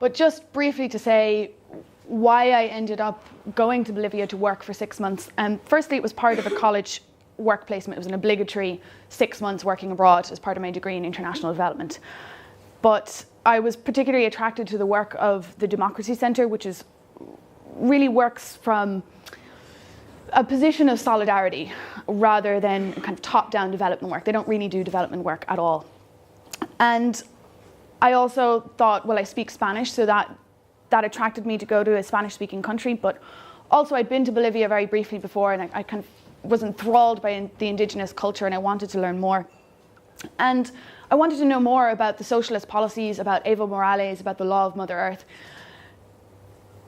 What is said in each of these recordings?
But just briefly to say why I ended up going to Bolivia to work for 6 months. Firstly, it was part of a college work placement. It was an obligatory 6 months working abroad as part of my degree in international development. But I was particularly attracted to the work of the Democracy Center, which really works from a position of solidarity rather than kind of top-down development work. They don't really do development work at all. And I also thought, well, I speak Spanish, so that attracted me to go to a Spanish-speaking country. But also I'd been to Bolivia very briefly before, and I kind of was enthralled by the indigenous culture, and I wanted to learn more. And I wanted to know more about the socialist policies, about Evo Morales, about the law of Mother Earth.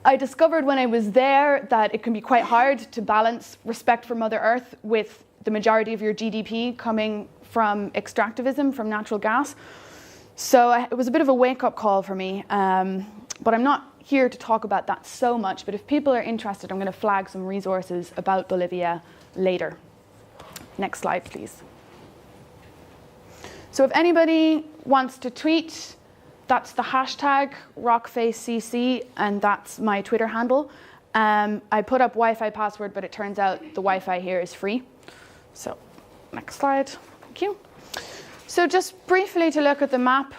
I discovered when I was there that it can be quite hard to balance respect for Mother Earth with the majority of your GDP coming from extractivism, from natural gas. So it was a bit of a wake-up call for me. But I'm not here to talk about that so much. But if people are interested, I'm going to flag some resources about Bolivia later. Next slide, please. So if anybody wants to tweet, that's the hashtag RockfaceCC, and that's my Twitter handle. I put up Wi-Fi password, but it turns out the Wi-Fi here is free. So next slide, thank you. So just briefly to look at the map,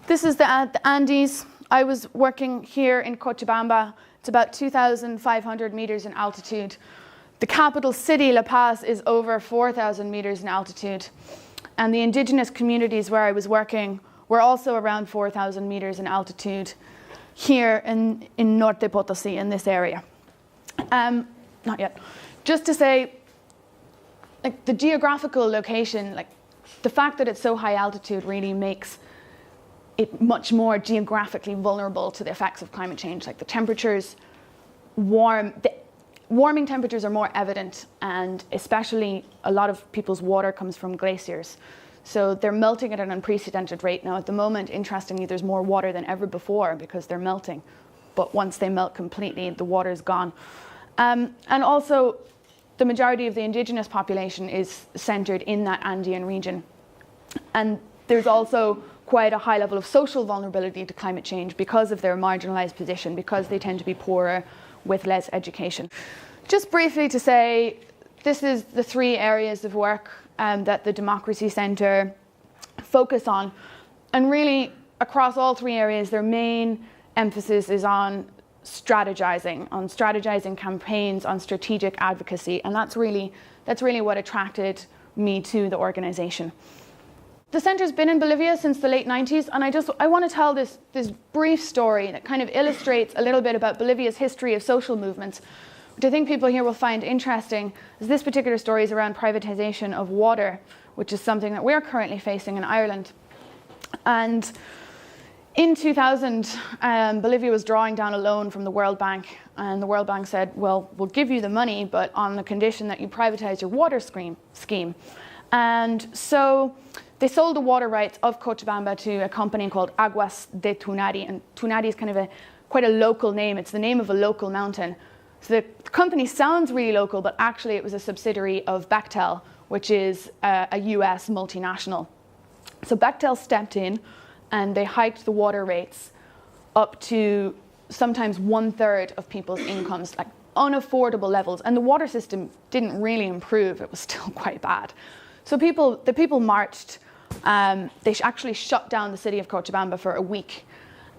this is the Andes. I was working here in Cochabamba. It's about 2,500 meters in altitude. The capital city, La Paz, is over 4,000 meters in altitude. And the indigenous communities where I was working were also around 4,000 meters in altitude here in Norte Potosí, in this area. Not yet. Just to say, like, the geographical location, like the fact that it's so high altitude really makes it much more geographically vulnerable to the effects of climate change. Like the temperatures, warming temperatures are more evident, and especially a lot of people's water comes from glaciers. So they're melting at an unprecedented rate. Now at the moment, interestingly, there's more water than ever before because they're melting. But once they melt completely, the water's gone. And also, the majority of the indigenous population is centered in that Andean region. And there's also quite a high level of social vulnerability to climate change because of their marginalized position, because they tend to be poorer with less education. Just briefly to say, this is the 3 areas of work that the Democracy Center focus on. And really, across all 3 areas, their main emphasis is on strategizing campaigns, on strategic advocacy. And that's really what attracted me to the organization. The center's been in Bolivia since the late 90s, and I want to tell this brief story that kind of illustrates a little bit about Bolivia's history of social movements, which I think people here will find interesting, as this particular story is around privatization of water, which is something that we're currently facing in Ireland. And in 2000, Bolivia was drawing down a loan from the World Bank, and the World Bank said, well, we'll give you the money, but on the condition that you privatize your water scheme. And so they sold the water rights of Cochabamba to a company called Aguas de Tunari, and Tunari is kind of quite a local name. It's the name of a local mountain. So the company sounds really local, but actually it was a subsidiary of Bechtel, which is a US multinational. So Bechtel stepped in, and they hiked the water rates up to sometimes 1/3 of people's incomes, like unaffordable levels. And the water system didn't really improve. It was still quite bad. So the people marched. They actually shut down the city of Cochabamba for a week.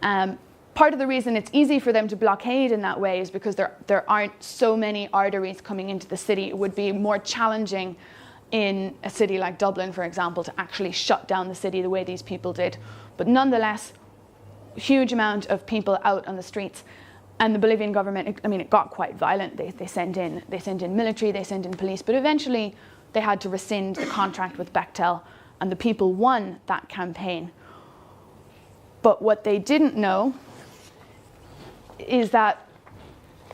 Part of the reason it's easy for them to blockade in that way is because there aren't so many arteries coming into the city. It would be more challenging in a city like Dublin, for example, to actually shut down the city the way these people did. But nonetheless, huge amount of people out on the streets. And the Bolivian government, it got quite violent. They sent in military, they sent in police, but eventually they had to rescind the contract with Bechtel, and the people won that campaign. But what they didn't know is that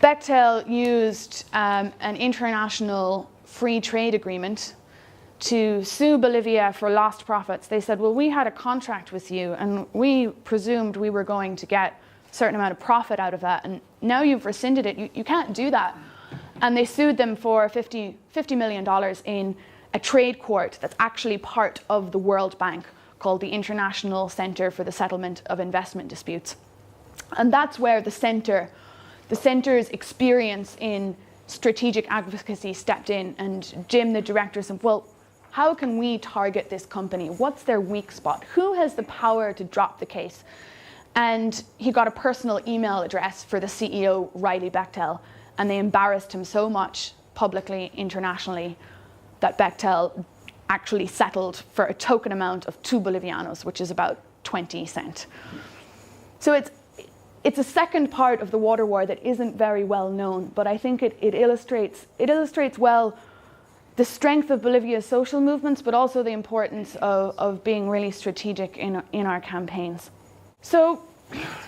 Bechtel used an international free trade agreement to sue Bolivia for lost profits. They said, well, we had a contract with you, and we presumed we were going to get a certain amount of profit out of that, and now you've rescinded it. You can't do that. And they sued them for $50 million in a trade court that's actually part of the World Bank called the International Center for the Settlement of Investment Disputes. And that's where the center's experience in strategic advocacy stepped in, and Jim, the director, said, well, how can we target this company? What's their weak spot? Who has the power to drop the case? And he got a personal email address for the CEO, Riley Bechtel, and they embarrassed him so much publicly, internationally, that Bechtel actually settled for a token amount of 2 Bolivianos, which is about 20 cents. So it's a second part of the water war that isn't very well known, but I think it illustrates well the strength of Bolivia's social movements, but also the importance of being really strategic in our campaigns. So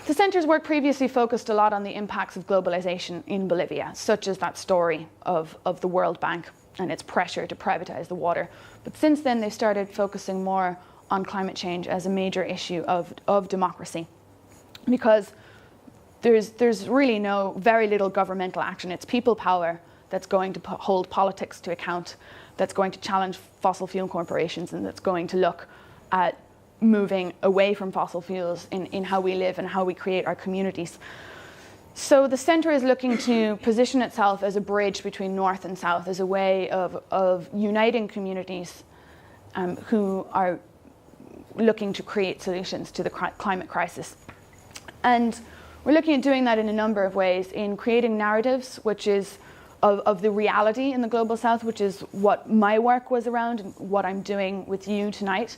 the center's work previously focused a lot on the impacts of globalization in Bolivia, such as that story of the World Bank and its pressure to privatize the water. But since then, they've started focusing more on climate change as a major issue of democracy, because there's really very little governmental action. It's people power that's going to hold politics to account, that's going to challenge fossil fuel corporations, and that's going to look at moving away from fossil fuels in how we live and how we create our communities. So the center is looking to position itself as a bridge between North and South, as a way of uniting communities who are looking to create solutions to the climate crisis. And we're looking at doing that in a number of ways, in creating narratives, which is of the reality in the Global South, which is what my work was around and what I'm doing with you tonight.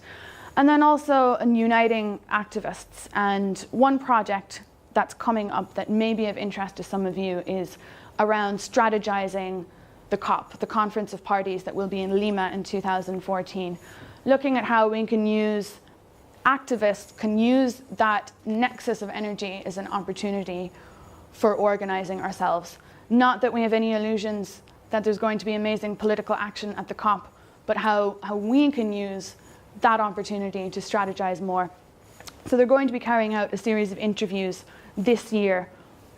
And then also in uniting activists. And one project that's coming up that may be of interest to some of you is around strategizing the COP, the Conference of Parties that will be in Lima in 2014, looking at how we can use activists can use that nexus of energy as an opportunity for organizing ourselves. Not that we have any illusions that there's going to be amazing political action at the COP, but how we can use that opportunity to strategize more. So they're going to be carrying out a series of interviews this year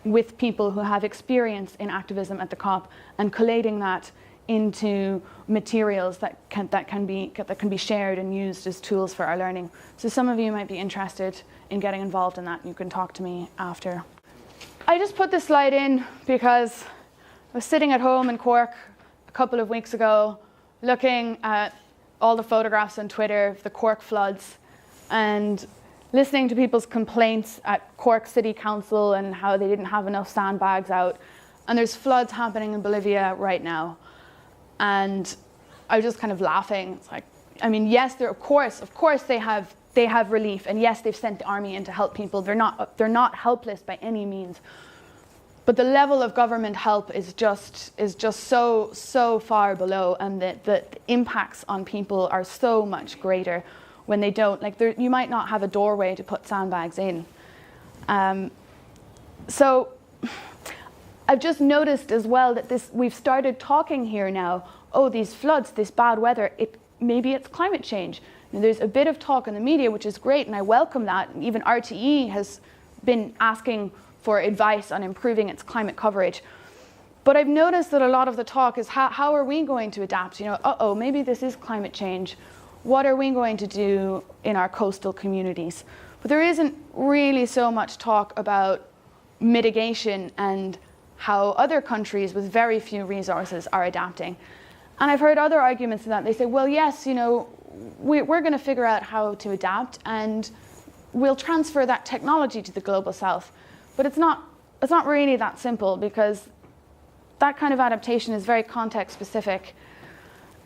with people who have experience in activism at the COP and collating that into materials that can be shared and used as tools for our learning. So some of you might be interested in getting involved in that. You can talk to me after. I just put this slide in because I was sitting at home in Cork a couple of weeks ago looking at all the photographs on Twitter of the Cork floods and listening to people's complaints at Cork City Council and how they didn't have enough sandbags out. And there's floods happening in Bolivia right now. And I was just kind of laughing. It's like, I mean, yes, of course they have relief, and yes, they've sent the army in to help people. They're not helpless by any means. But the level of government help is just so far below, and the impacts on people are so much greater when they don't. Like, you might not have a doorway to put sandbags in. So I've just noticed as well that we've started talking here now, oh, these floods, this bad weather, maybe it's climate change. And there's a bit of talk in the media, which is great, and I welcome that. And even RTE has been asking for advice on improving its climate coverage. But I've noticed that a lot of the talk is how are we going to adapt? You know, maybe this is climate change. What are we going to do in our coastal communities? But there isn't really so much talk about mitigation and how other countries with very few resources are adapting. And I've heard other arguments to that. They say, well, yes, you know, we're going to figure out how to adapt and we'll transfer that technology to the Global South. But it's not really that simple, because that kind of adaptation is very context specific.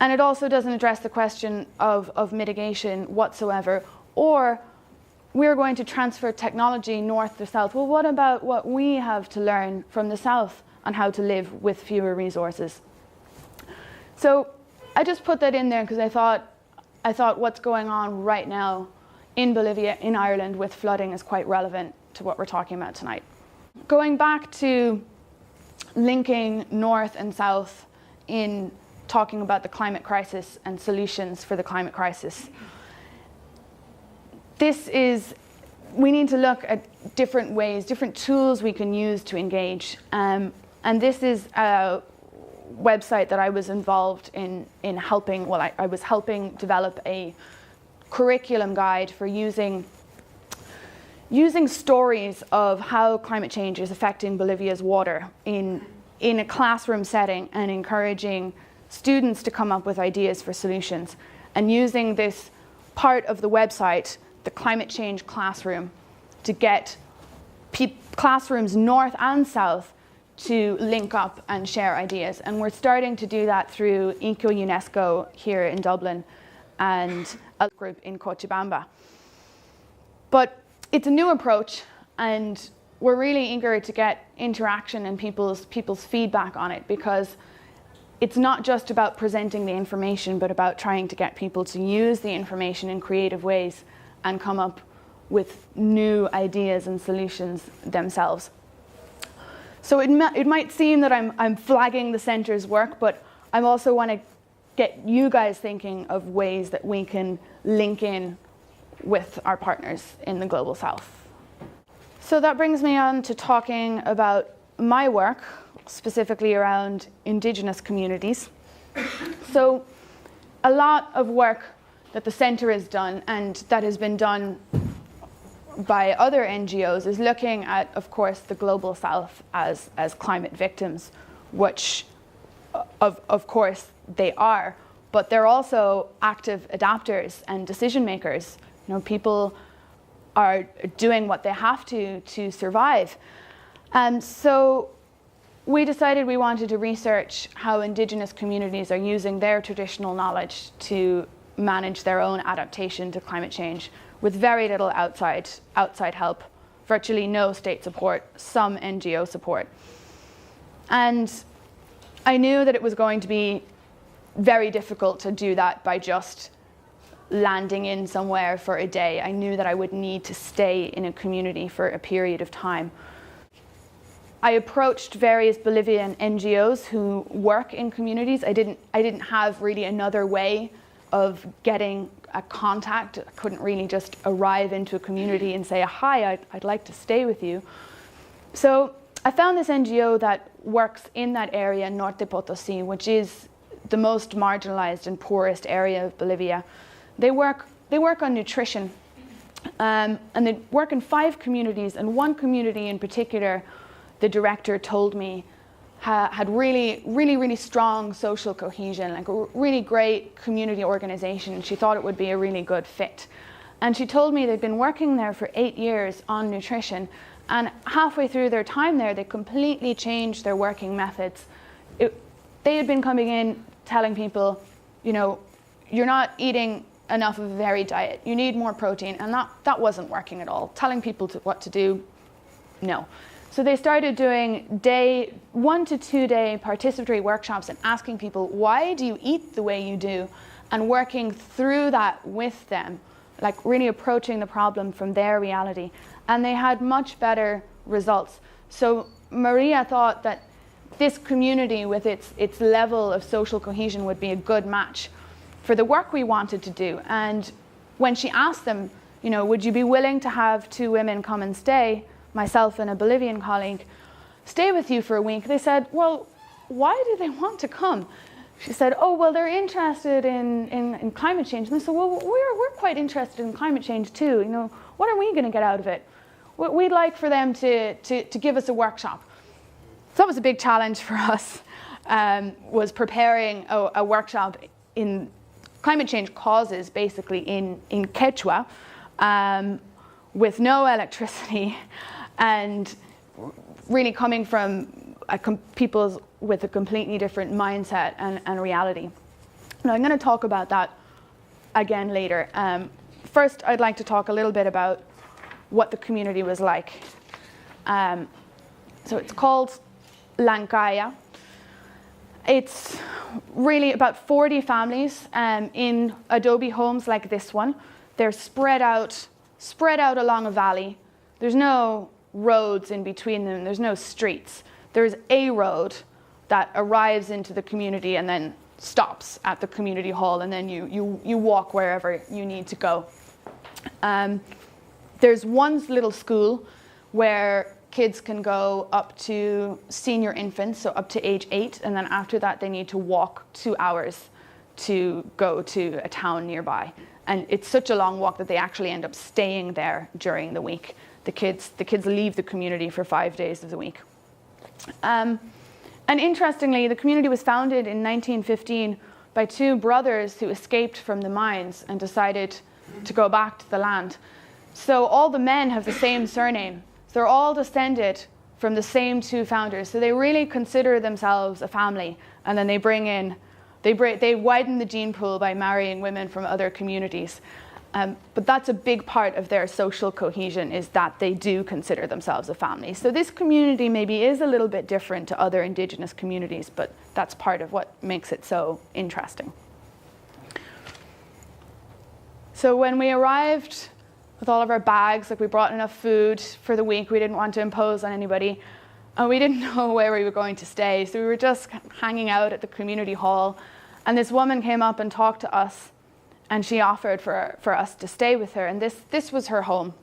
And it also doesn't address the question of mitigation whatsoever. Or we're going to transfer technology north to south. Well, what about what we have to learn from the south on how to live with fewer resources? So I just put that in there because I thought what's going on right now in Bolivia, in Ireland with flooding is quite relevant to what we're talking about tonight. Going back to linking north and south in talking about the climate crisis and solutions for the climate crisis. We need to look at different ways, different tools we can use to engage. And this is a website that I was involved in helping, I was helping develop a curriculum guide for using stories of how climate change is affecting Bolivia's water in a classroom setting, and encouraging students to come up with ideas for solutions, and using this part of the website, the climate change classroom, to get classrooms north and south to link up and share ideas. And we're starting to do that through Eco UNESCO here in Dublin and a group in Cochabamba. But it's a new approach, and we're really eager to get interaction and people's feedback on it, because it's not just about presenting the information, but about trying to get people to use the information in creative ways and come up with new ideas and solutions themselves. So it might seem that I'm flagging the centre's work, but I also want to get you guys thinking of ways that we can link in with our partners in the Global South. So that brings me on to talking about my work, specifically around Indigenous communities. So a lot of work that the centre has done, and that has been done by other NGOs, is looking at, of course, the Global South as climate victims, which of course they are, but they're also active adapters and decision makers. You know, people are doing what they have to survive. And so we decided we wanted to research how Indigenous communities are using their traditional knowledge to manage their own adaptation to climate change, with very little outside help, virtually no state support, some NGO support. And I knew that it was going to be very difficult to do that by just landing in somewhere for a day. I knew that I would need to stay in a community for a period of time. I approached various Bolivian NGOs who work in communities. I didn't have really another way of getting a contact. I couldn't really just arrive into a community and say, hi, I'd like to stay with you. So I found this NGO that works in that area, Norte Potosí, which is the most marginalized and poorest area of Bolivia. They work on nutrition, and they work in 5 communities, and one community in particular, the director told me, had really strong social cohesion, like a really great community organization. She thought it would be a really good fit. And she told me they'd been working there for 8 years on nutrition, and halfway through their time there, they completely changed their working methods. They had been coming in telling people, you know, you're not eating enough of a varied diet, you need more protein, and that wasn't working at all. Telling people what to do, no. So they started doing 1 to 2 day participatory workshops and asking people, why do you eat the way you do? And working through that with them, like really approaching the problem from their reality. And they had much better results. So Maria thought that this community with its level of social cohesion would be a good match for the work we wanted to do. And when she asked them, you know, would you be willing to have 2 women come and stay, myself and a Bolivian colleague, stay with you for a week? They said, well, why do they want to come? She said, oh, well, they're interested in climate change. And they said, well, we're quite interested in climate change too. You know, what are we going to get out of it? We'd like for them to give us a workshop. So that was a big challenge for us, was preparing a workshop in climate change causes, basically in Quechua, with no electricity, and really coming from people with a completely different mindset and reality. Now, I'm going to talk about that again later. First, I'd like to talk a little bit about what the community was like. So it's called Lancaya. It's really about 40 families in adobe homes like this one. They're spread out along a valley. There's no roads in between them. There's no streets. There's a road that arrives into the community and then stops at the community hall, and then you walk wherever you need to go. There's one little school where kids can go up to senior infants, so up to age 8, and then after that they need to walk 2 hours to go to a town nearby. And it's such a long walk that they actually end up staying there during the week. The kids leave the community for 5 days of the week. And interestingly, the community was founded in 1915 by two brothers who escaped from the mines and decided to go back to the land. So all the men have the same surname. So they're all descended from the same two founders. So they really consider themselves a family. And then they widen the gene pool by marrying women from other communities. But that's a big part of their social cohesion, is that they do consider themselves a family. So this community maybe is a little bit different to other indigenous communities, but that's part of what makes it so interesting. So when we arrived with all of our bags, like we brought enough food for the week, we didn't want to impose on anybody, and we didn't know where we were going to stay. So we were just hanging out at the community hall, and this woman came up and talked to us, and she offered for us to stay with her, and this was her home.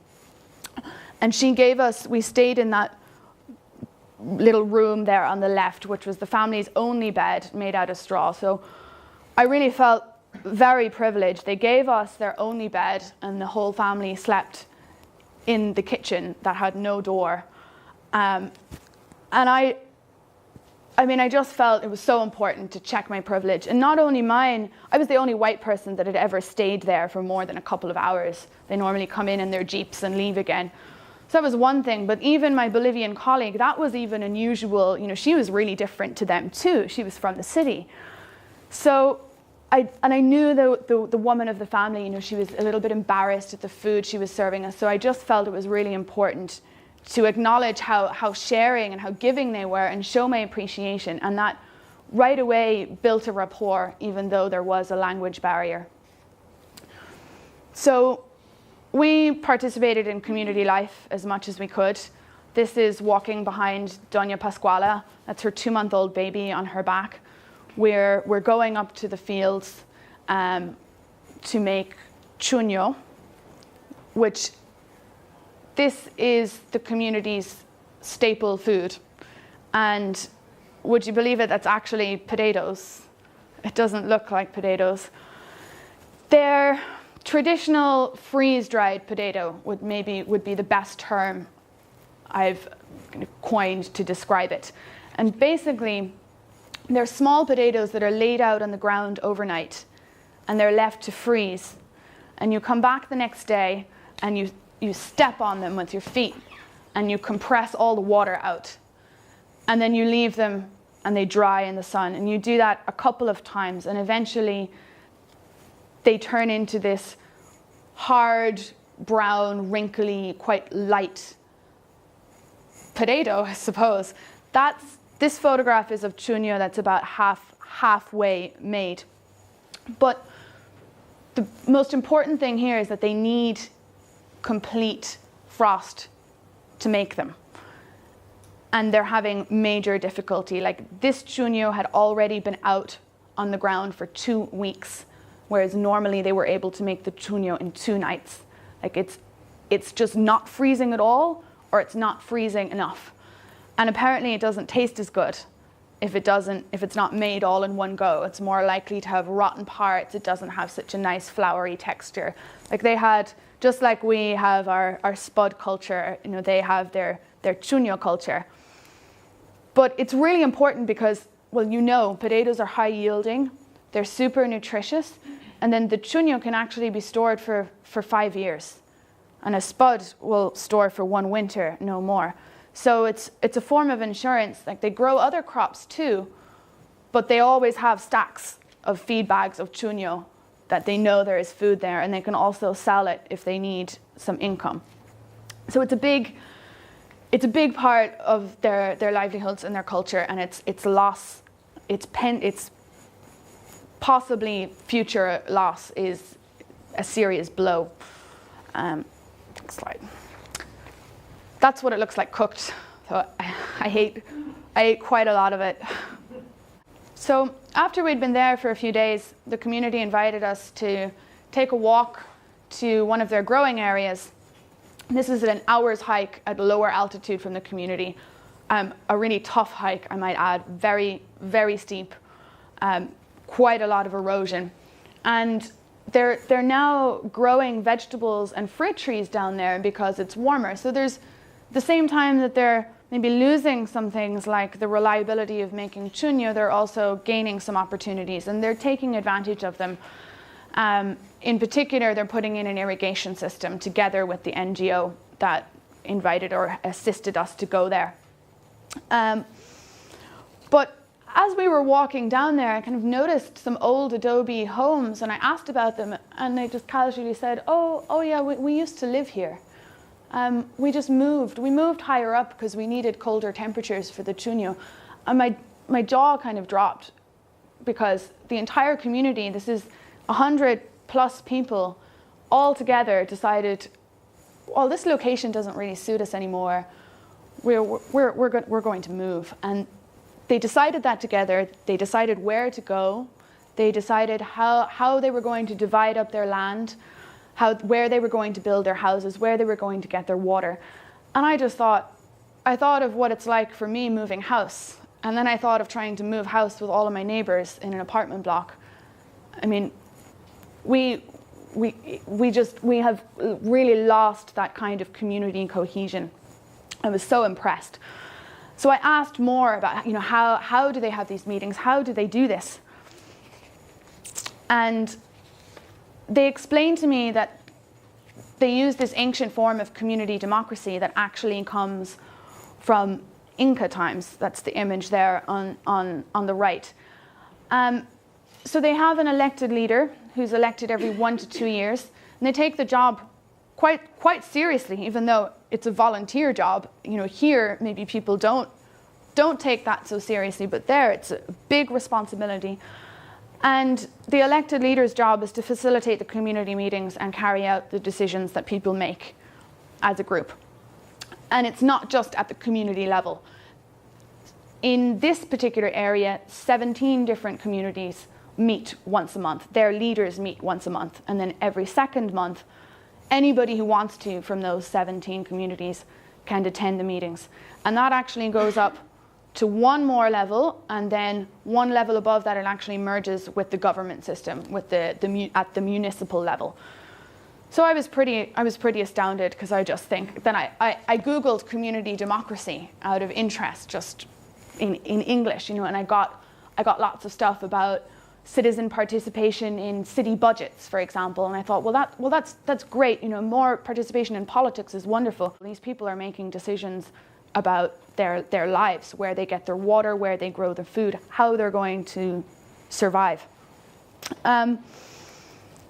And she gave us, we stayed in that little room there on the left, which was the family's only bed made out of straw. So I really felt very privileged. They gave us their only bed, and the whole family slept in the kitchen that had no door. And I just felt it was so important to check my privilege. And not only mine, I was the only white person that had ever stayed there for more than a couple of hours. They normally come in their jeeps and leave again. So that was one thing. But even my Bolivian colleague, that was even unusual. She was really different to them too. She was from the city. So I knew the woman of the family, she was a little bit embarrassed at the food she was serving us. So I just felt it was really important to acknowledge how sharing and how giving they were and show my appreciation. And that right away built a rapport, even though there was a language barrier. So we participated in community life as much as we could. This is walking behind Doña Pascuala. That's her 2-month-old baby on her back. We're going up to the fields to make Chuño, which this is the community's staple food. And would you believe it, that's actually potatoes. It doesn't look like potatoes. Their traditional freeze-dried potato would be the best term I've kind of coined to describe it. And basically, they're small potatoes that are laid out on the ground overnight, and they're left to freeze. And you come back the next day, and you step on them with your feet, and you compress all the water out. And then you leave them, and they dry in the sun. And you do that a couple of times, and eventually they turn into this hard, brown, wrinkly, quite light potato, I suppose. This photograph is of Chuño that's about halfway made. But the most important thing here is that they need complete frost to make them. And they're having major difficulty. Like, this Chuño had already been out on the ground for 2 weeks, whereas normally they were able to make the Chuño in 2 nights. Like, it's just not freezing at all, or it's not freezing enough. And apparently it doesn't taste as good if it's not made all in one go. It's more likely to have rotten parts. It doesn't have such a nice floury texture. Like, they had, just like we have our spud culture, they have their Chuño culture. But it's really important because, well, potatoes are high yielding, they're super nutritious, and then the Chuño can actually be stored for 5 years. And a spud will store for 1 winter, no more. So it's a form of insurance. Like, they grow other crops too, but they always have stacks of feed bags of Chuño that they know there is food there, and they can also sell it if they need some income. So it's a big part of their livelihoods and their culture, and it's loss. It's possibly future loss is a serious blow. Next slide. That's what it looks like cooked. So I ate quite a lot of it. So after we'd been there for a few days, the community invited us to take a walk to one of their growing areas. This is an hour's hike at lower altitude from the community. A really tough hike, I might add, very, very steep, quite a lot of erosion. And they're now growing vegetables and fruit trees down there because it's warmer. So there's the same time that they're maybe losing some things like the reliability of making chuño, they're also gaining some opportunities, and they're taking advantage of them. In particular, they're putting in an irrigation system together with the NGO that invited or assisted us to go there. But as we were walking down there, I kind of noticed some old adobe homes, and I asked about them, and they just casually said, oh yeah, we used to live here. We just moved. We moved higher up because we needed colder temperatures for the Chuño. And my jaw kind of dropped, because the entire community, this is 100 plus people, all together decided, well, this location doesn't really suit us anymore. We're going to move. And they decided that together. They decided where to go. They decided how they were going to divide up their land, where they were going to build their houses, where they were going to get their water. And I thought of what it's like for me moving house. And then I thought of trying to move house with all of my neighbors in an apartment block. I mean, we have really lost that kind of community cohesion. I was so impressed. So I asked more about, how do they have these meetings? How do they do this? And they explained to me that they use this ancient form of community democracy that actually comes from Inca times. That's the image there on the right. So they have an elected leader who's elected every 1 to 2 years, and they take the job quite seriously, even though it's a volunteer job. Here maybe people don't take that so seriously, but there it's a big responsibility. And the elected leader's job is to facilitate the community meetings and carry out the decisions that people make as a group. And it's not just at the community level. In this particular area, 17 different communities meet once a month. Their leaders meet once a month. And then every second month, anybody who wants to from those 17 communities can attend the meetings. And that actually goes up to one more level, and then one level above that, it actually merges with the government system, with at the municipal level. So I was pretty astounded, because I just think, then I Googled community democracy out of interest, just in English, and I got lots of stuff about citizen participation in city budgets, for example, and I thought, well that's great, more participation in politics is wonderful. These people are making decisions about their lives, where they get their water, where they grow their food, how they're going to survive.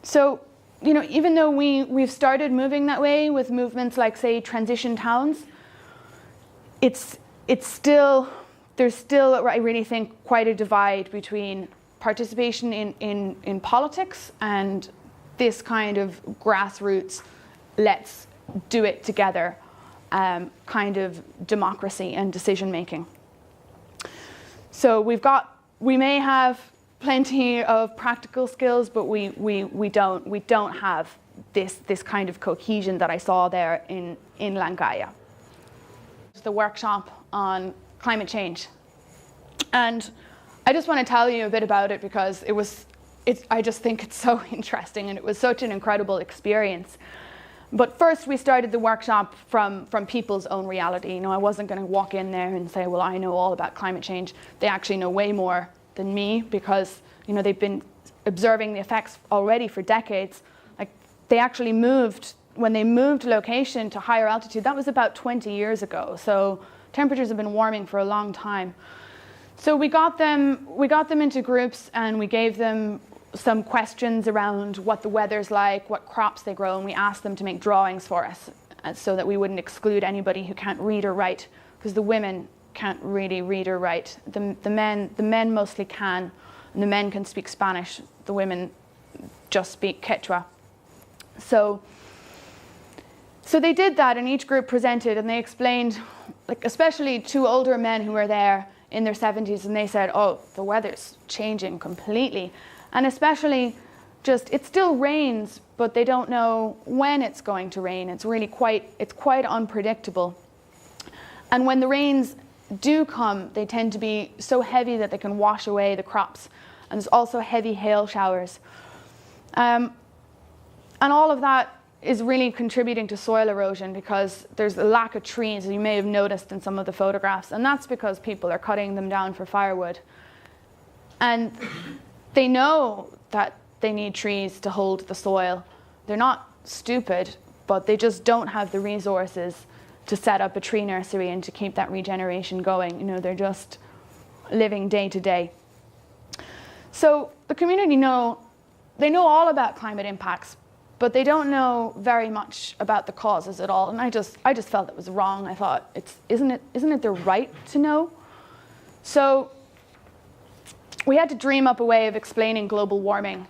So, even though we've started moving that way with movements like, say, transition towns, there's still, I really think, quite a divide between participation in politics and this kind of grassroots, let's do it together, kind of democracy and decision making. So we may have plenty of practical skills, but we don't have this kind of cohesion that I saw there in Lancaya. The workshop on climate change, and I just want to tell you a bit about it, because I just think it's so interesting, and it was such an incredible experience. But first, we started the workshop from people's own reality. I wasn't going to walk in there and say, well, I know all about climate change. They actually know way more than me, because they've been observing the effects already for decades. Like, they actually moved, when they moved location to higher altitude, that was about 20 years ago. So temperatures have been warming for a long time. So we got them into groups, and we gave them some questions around what the weather's like, what crops they grow, and we asked them to make drawings for us, so that we wouldn't exclude anybody who can't read or write, because the women can't really read or write. The men mostly can, and the men can speak Spanish. The women just speak Quechua. So they did that, and each group presented, and they explained, like, especially 2 older men who were there in their 70s, and they said, oh, the weather's changing completely. And especially just, it still rains, but they don't know when it's going to rain. It's really quite unpredictable. And when the rains do come, they tend to be so heavy that they can wash away the crops. And there's also heavy hail showers. And all of that is really contributing to soil erosion because there's a lack of trees, as you may have noticed in some of the photographs, and that's because people are cutting them down for firewood. And they know that they need trees to hold the soil. They're not stupid, but they just don't have the resources to set up a tree nursery and to keep that regeneration going. You know, they're just living day to day. So the community they know all about climate impacts, but they don't know very much about the causes at all. And I just felt it was wrong. I thought, isn't it their right to know? So we had to dream up a way of explaining global warming.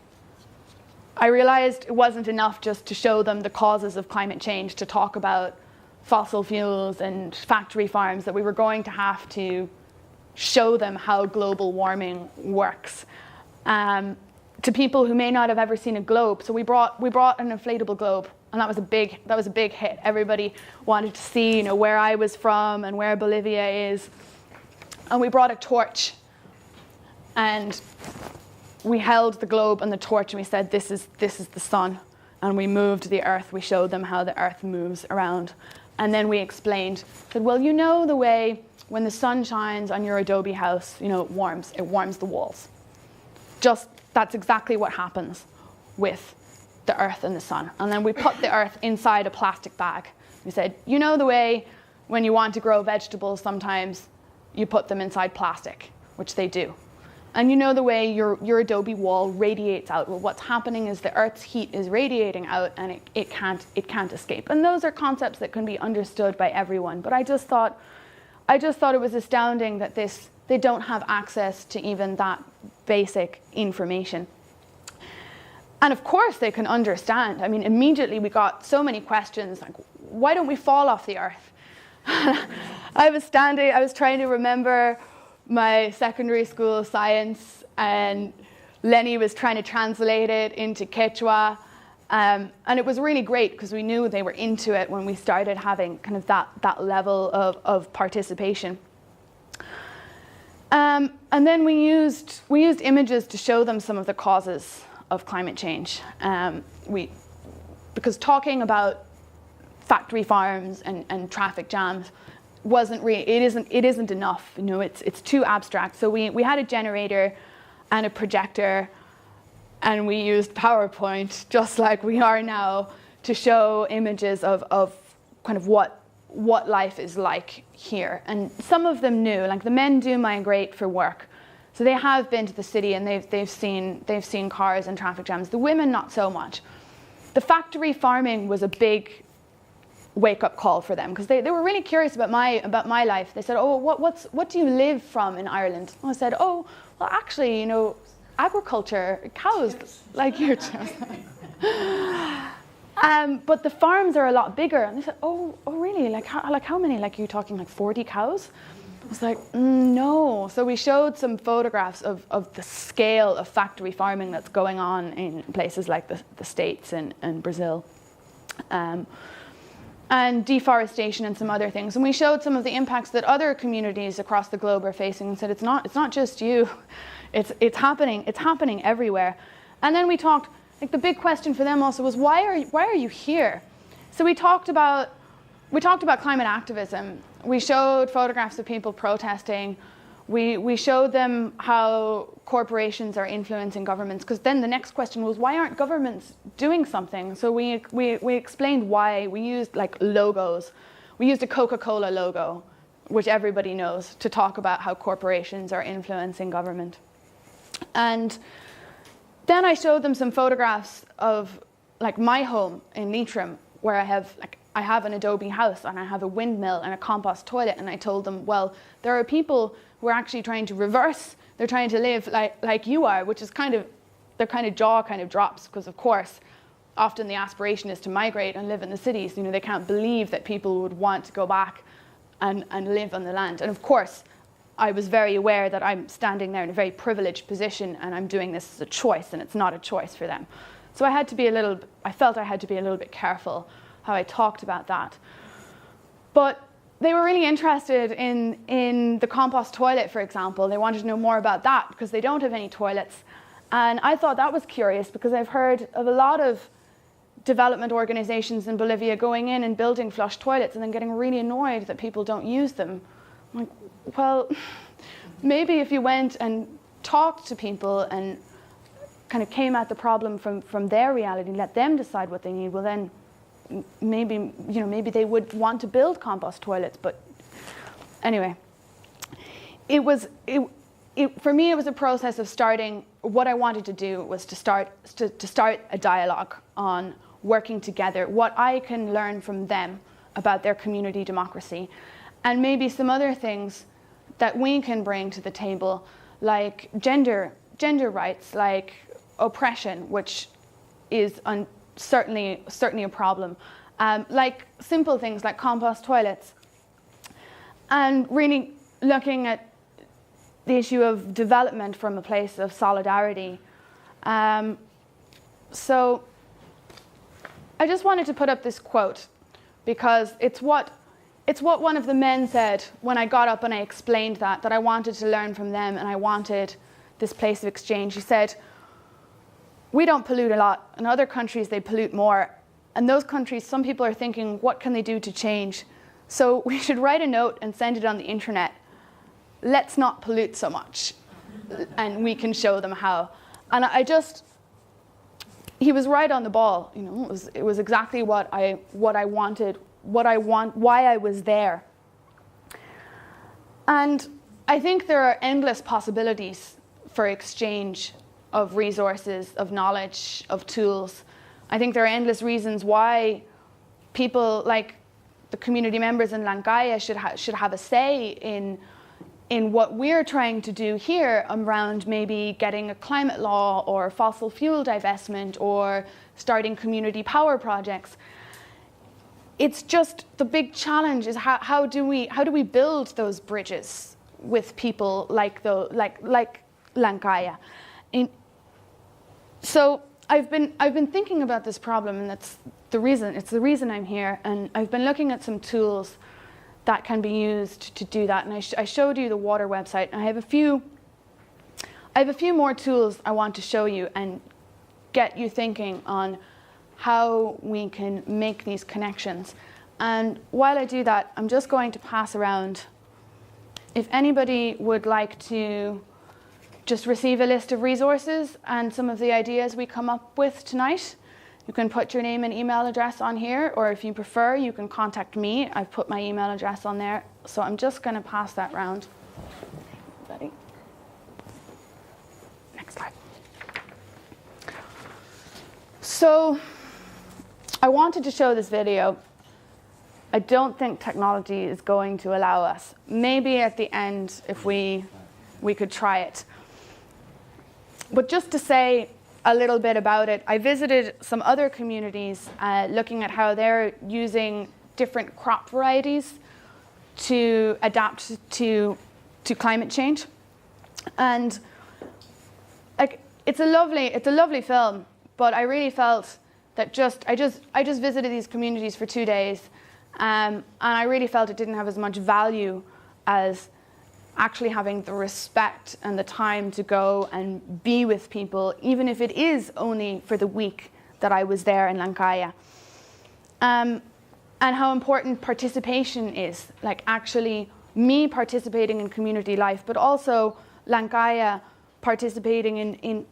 I realized it wasn't enough just to show them the causes of climate change, to talk about fossil fuels and factory farms, that we were going to have to show them how global warming works. To people who may not have ever seen a globe. So we brought an inflatable globe, and that was a big hit. Everybody wanted to see, you know, where I was from and where Bolivia is. And we brought a torch, and we held the globe and the torch, and we said, this is the sun. And we moved the earth. We showed them how the earth moves around. And then we explained, said, well, you know the way when the sun shines on your adobe house, you know, it warms the walls. That's exactly what happens with the earth and the sun. And then we put the earth inside a plastic bag. We said, you know the way when you want to grow vegetables, sometimes you put them inside plastic, which they do. And you know the way your adobe wall radiates out. Well, what's happening is the earth's heat is radiating out, and it can't escape. And those are concepts that can be understood by everyone. But I just thought it was astounding that they don't have access to even that basic information. And of course they can understand. I mean, immediately we got so many questions like, why don't we fall off the earth? I was trying to remember my secondary school science, and Lenny was trying to translate it into Quechua. And it was really great because we knew they were into it when we started having kind of that level of participation. And then we used images to show them some of the causes of climate change. Because talking about factory farms and traffic jams it isn't enough. You know, it's too abstract. So we had a generator and a projector, and we used PowerPoint, just like we are now, to show images of kind of what life is like here. And some of them knew, like the men do migrate for work. So they have been to the city and they've seen cars and traffic jams. The women, not so much. The factory farming was a big wake-up call for them because they were really curious about my life. They said, oh, what do you live from in Ireland? And I said, oh, well, actually, you know, agriculture, cows, like your but the farms are a lot bigger. And they said, oh really? Like how many? Like you're talking like 40 cows? I was like, no. So we showed some photographs of the scale of factory farming that's going on in places like the States and Brazil. And deforestation and some other things. And we showed some of the impacts that other communities across the globe are facing and said, it's not just you. It's happening everywhere. And then we talked, like the big question for them also was, why are you here? So we talked about climate activism. We showed photographs of people protesting. We showed them how corporations are influencing governments, because then the next question was, why aren't governments doing something? So we explained why. We used like logos. We used a Coca-Cola logo, which everybody knows, to talk about how corporations are influencing government. And then I showed them some photographs of like my home in Leitrim, where I have an adobe house and I have a windmill and a compost toilet. And I told them, well, there are people who are actually trying to reverse. They're trying to live like you are, which is their jaw drops, because of course, often the aspiration is to migrate and live in the cities. You know, they can't believe that people would want to go back and live on the land. And of course, I was very aware that I'm standing there in a very privileged position and I'm doing this as a choice, and it's not a choice for them. So I felt I had to be a little bit careful how I talked about that. But they were really interested in the compost toilet, for example. They wanted to know more about that because they don't have any toilets. And I thought that was curious because I've heard of a lot of development organizations in Bolivia going in and building flush toilets and then getting really annoyed that people don't use them. I'm like, well, maybe if you went and talked to people and kind of came at the problem from their reality, let them decide what they need, well then maybe, maybe they would want to build compost toilets. But anyway, for me, it was a process of starting. What I wanted to do was to start a dialogue on working together, what I can learn from them about their community democracy, and maybe some other things that we can bring to the table, like gender rights, like oppression, which is certainly a problem, like simple things like compost toilets, and really looking at the issue of development from a place of solidarity. So I just wanted to put up this quote because it's what one of the men said when I got up and I explained that I wanted to learn from them and I wanted this place of exchange. He said, "We don't pollute a lot. In other countries, they pollute more. And those countries, some people are thinking, what can they do to change? So we should write a note and send it on the internet. Let's not pollute so much." And we can show them how. And he was right on the ball. It was exactly what I wanted, why I was there. And I think there are endless possibilities for exchange of resources, of knowledge, of tools. I think there are endless reasons why people like the community members in Lancaya should have a say in what we're trying to do here around maybe getting a climate law or fossil fuel divestment or starting community power projects. It's just the big challenge is how do we build those bridges with people like Lancaya. So I've been thinking about this problem, and it's the reason I'm here, and I've been looking at some tools that can be used to do that. And I showed you the water website, and I have a few more tools I want to show you and get you thinking on how we can make these connections. And while I do that, I'm just going to pass around. If anybody would like to just receive a list of resources and some of the ideas we come up with tonight, you can put your name and email address on here, or if you prefer, you can contact me. I've put my email address on there. So I'm just going to pass that round. Ready? Next slide. So I wanted to show this video. I don't think technology is going to allow us. Maybe at the end, if we could try it. But just to say a little bit about it, I visited some other communities looking at how they're using different crop varieties to adapt to climate change. And like it's a lovely film, but I really felt that I just visited these communities for 2 days, and I really felt it didn't have as much value as actually having the respect and the time to go and be with people, even if it is only for the week that I was there in Lancaya. And how important participation is, like actually me participating in community life, but also Lancaya participating in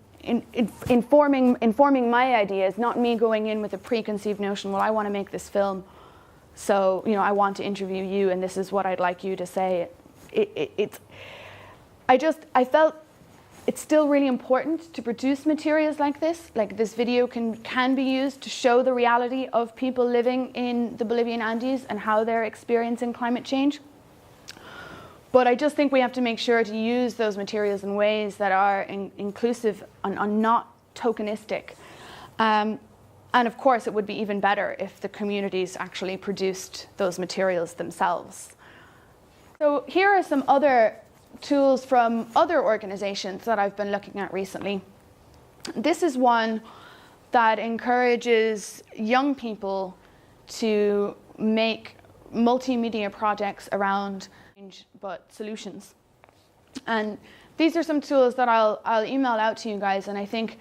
informing my ideas, not me going in with a preconceived notion, well, I want to make this film, so I want to interview you and this is what I'd like you to say. I felt it's still really important to produce materials like this. Like this video can be used to show the reality of people living in the Bolivian Andes and how they're experiencing climate change. But I just think we have to make sure to use those materials in ways that are inclusive and not tokenistic. And of course, it would be even better if the communities actually produced those materials themselves. So here are some other tools from other organizations that I've been looking at recently. This is one that encourages young people to make multimedia projects around change, but solutions. And these are some tools that I'll email out to you guys, and I think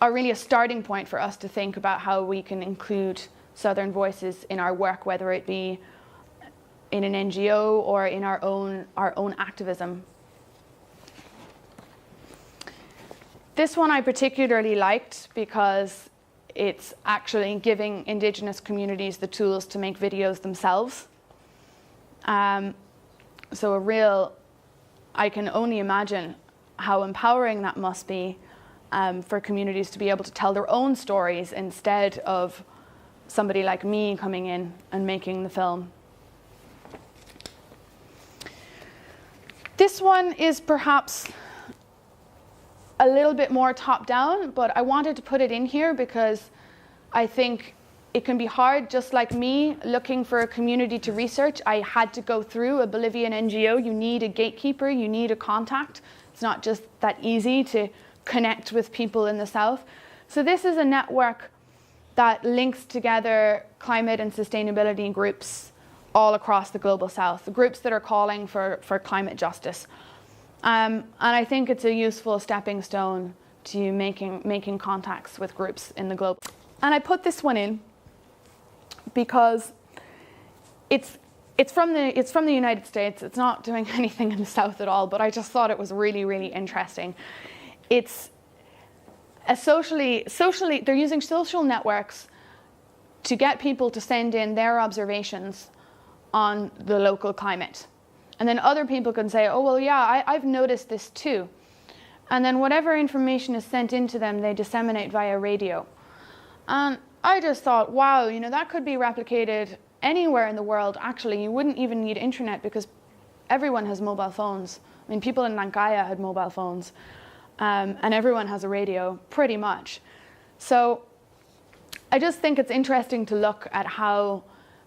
are really a starting point for us to think about how we can include Southern voices in our work, whether it be in an NGO or in our own activism. This one I particularly liked because it's actually giving Indigenous communities the tools to make videos themselves. So I can only imagine how empowering that must be for communities to be able to tell their own stories instead of somebody like me coming in and making the film. This one is perhaps a little bit more top-down, but I wanted to put it in here because I think it can be hard. Just like me looking for a community to research, I had to go through a Bolivian NGO. You need a gatekeeper, you need a contact. It's not just that easy to connect with people in the South. So this is a network that links together climate and sustainability groups all across the global South, the groups that are calling for climate justice. And I think it's a useful stepping stone to making contacts with groups in the globe. And I put this one in because it's from the United States. It's not doing anything in the South at all, but I just thought it was really, really interesting. It's they're using social networks to get people to send in their observations on the local climate. And then other people can say, oh, well, yeah, I've noticed this too. And then whatever information is sent into them, they disseminate via radio. And I just thought, wow, that could be replicated anywhere in the world. Actually, you wouldn't even need internet because everyone has mobile phones. I mean, people in Lancaya had mobile phones. And everyone has a radio, pretty much. So I just think it's interesting to look at how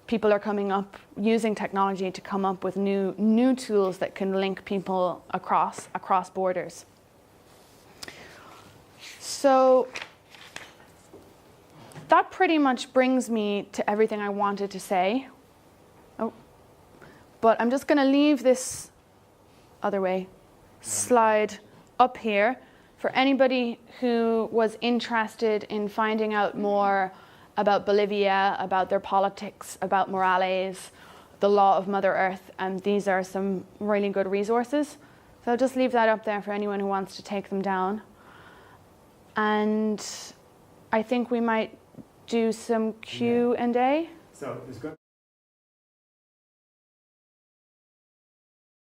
people are coming up, using technology to come up with new tools that can link people across borders. So that pretty much brings me to everything I wanted to say. Oh, but I'm just going to leave this other way slide up here for anybody who was interested in finding out more about Bolivia, about their politics, about Morales, the law of Mother Earth, and these are some really good resources. So I'll just leave that up there for anyone who wants to take them down. And I think we might do some Q&A. So it's good.